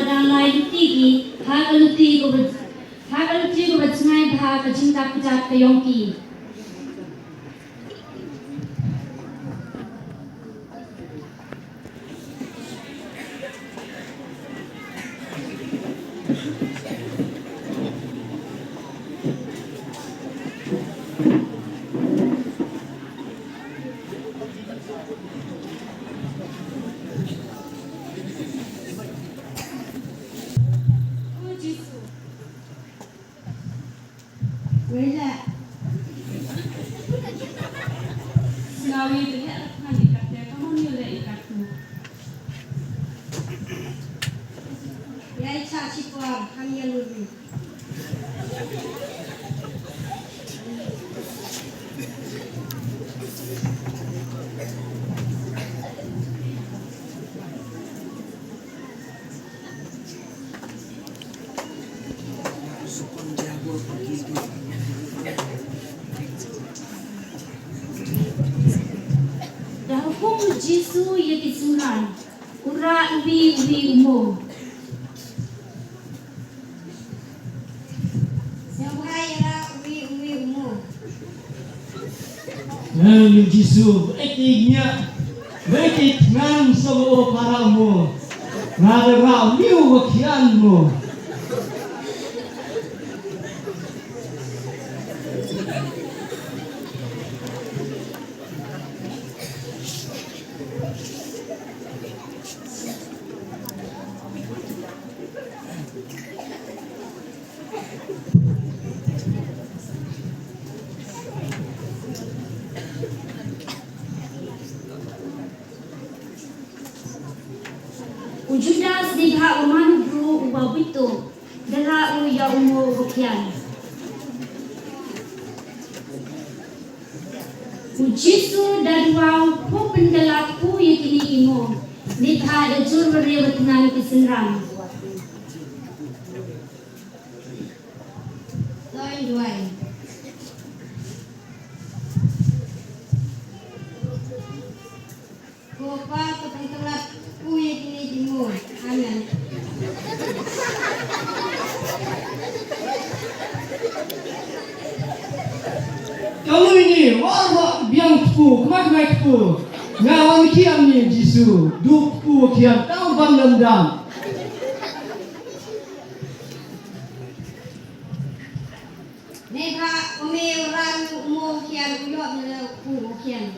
padang lain tigi hagaluti ko bersengai bah kecinta kejat keyongki. Wala. Sinawi itu ya kan ikatnya kamu nilai ikatmu. Ya icha sipwa hanya lubi. Hukum Jisu ia disungan ura ubi umum. Siapa ya ubi umum. Lalu Jisu etiknya betik ngan semua paramu ngarau liu wakianmu. Judas diha umanu bro ubabito dera ya umur bukian. Jisu dan wau po pendalaku yakini imo diha dejur berewatnan kesenram. Doin duai. Kopa ketengkelat kuye kini timur. Amen. Kamu ini warwa biang tu kemana tu? Ngawan kiam ni Jisu duku kiam tahu bang dendam. Neka umi orang umur kian uyok ni ku kian.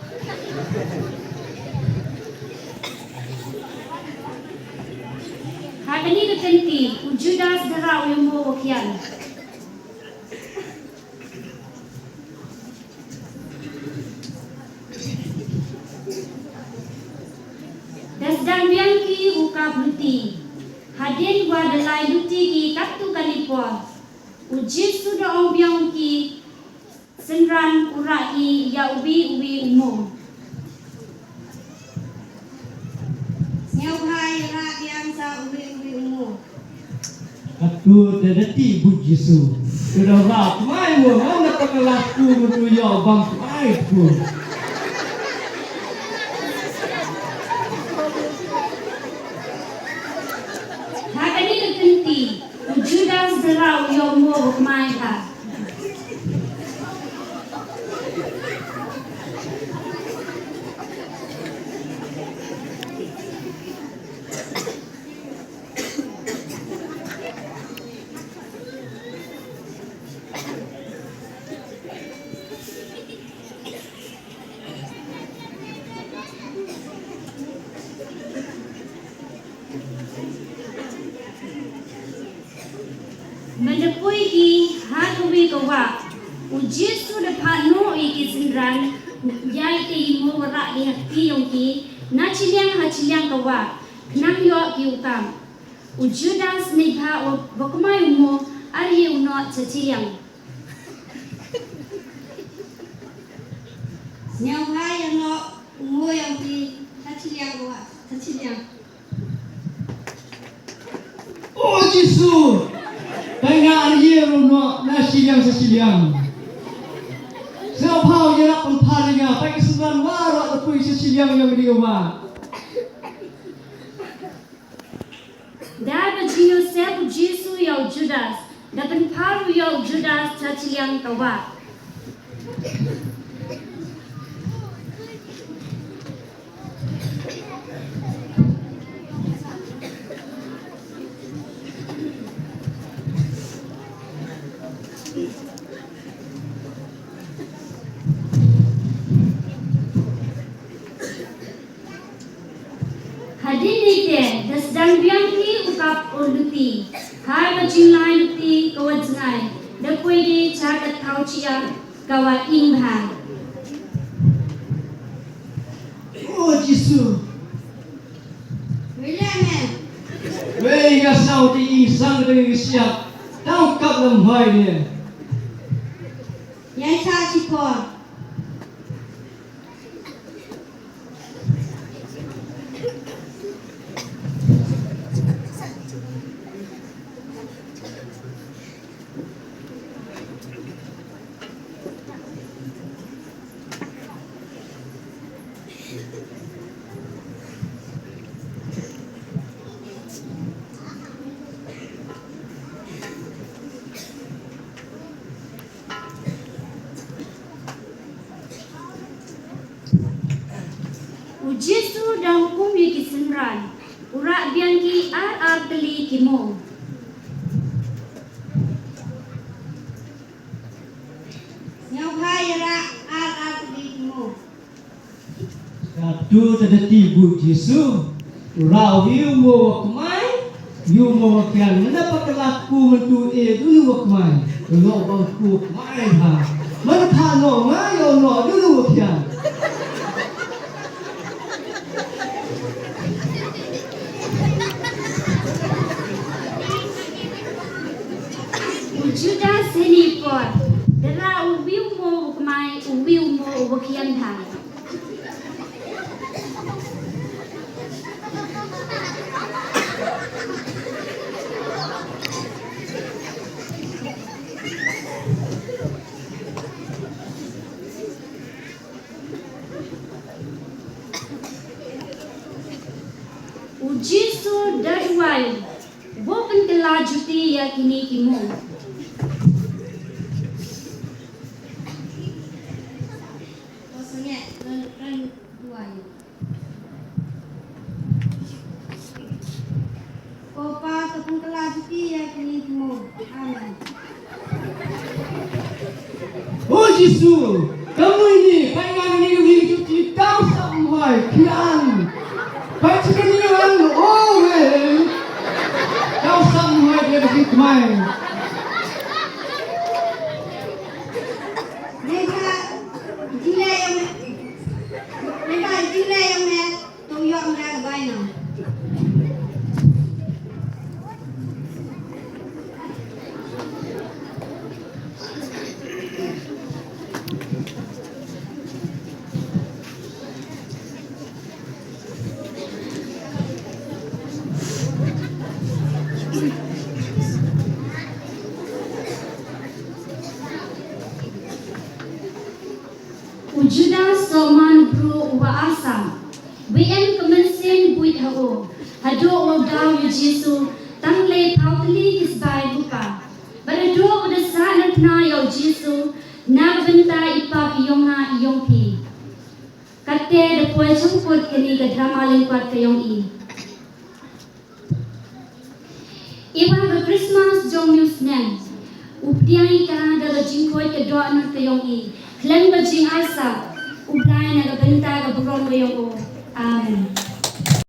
Hadani ketenti Judas dera umur bukian. Dan biangki ukap luti hadin gua dalai luti ki katu kalipor uji sudah ong biangki senran urai ya ubi umum. Siapa ya yang sa ubi umur. Katu dedeti bu Jisu. Sudah rak mai mu mana pekelaku mutu ya bang mai ku. Hadani ketenti Judas derau ya umur mai ha. Mendepui ki haduwi kawa uji sudah panu iki sendran yai te imo warak di hati yongki na hachiliang kawa nang yo ki ukam ujudas nibha bokumai umo ari uno chachiliang. Siapa yang umur yang di hachiliang kawa hachiliang. Oh Jisu. Tengah hari rumah nasi yang sesiliang. Siapa yang nak pemparinya? Pakai sebulan warak tapi sesiliang yang digawa. Dah berjina yau Judas dapat paru yau Judas caciliang kawa. Hadinite dasdan biangki ukap oluti har bajinglai luti kawajngai dakoi de chakat thauchia kawa inghang. Oh Jisu, William, wei ga sau ti sang dengan siap, tau kap lam hai dia. yang cipor. Ujisu dan kumi kisenran urak biangki ar teli kimo. Yang kaya mo. Katu tadati bu Jisu, rau yu mo wakmai, yu mo wakian, mendapat kelaku mentu dulu wakmai, lo bangku wakmai ha, mentano mayo no dulu wakian. Judas senipot, dera ubiu mo wakmai, ubiu mo wakian ha. Ujisu darwai, bukan kelajuti yakini kimo. Kosongnya ren dua. Kopa tepung kelajuti yakini mo. Amin. Oh Jisu, kamu ini pengen ini cuci kau sampai kian. Baca kenyang, oh weh, kau sampai dia begitu main. Mereka jila yang net, tuyok mereka banyak. Judas soman bro wa asam. BM kemensen buit hao. Hado o daw yu Jisu tangle pautli kisbai buka. Barado uda sanat na yaw Jisu na benta ipa piyong na iyong pi. Kate da poy sungkot kini ka drama lingkwat kayong i. Iba ga Christmas jong news nem. Updiay ka daga jingkoy ka doa na kayong i. Klem ba jing asa, ublay na gabenta gaburon kayong o. Amen.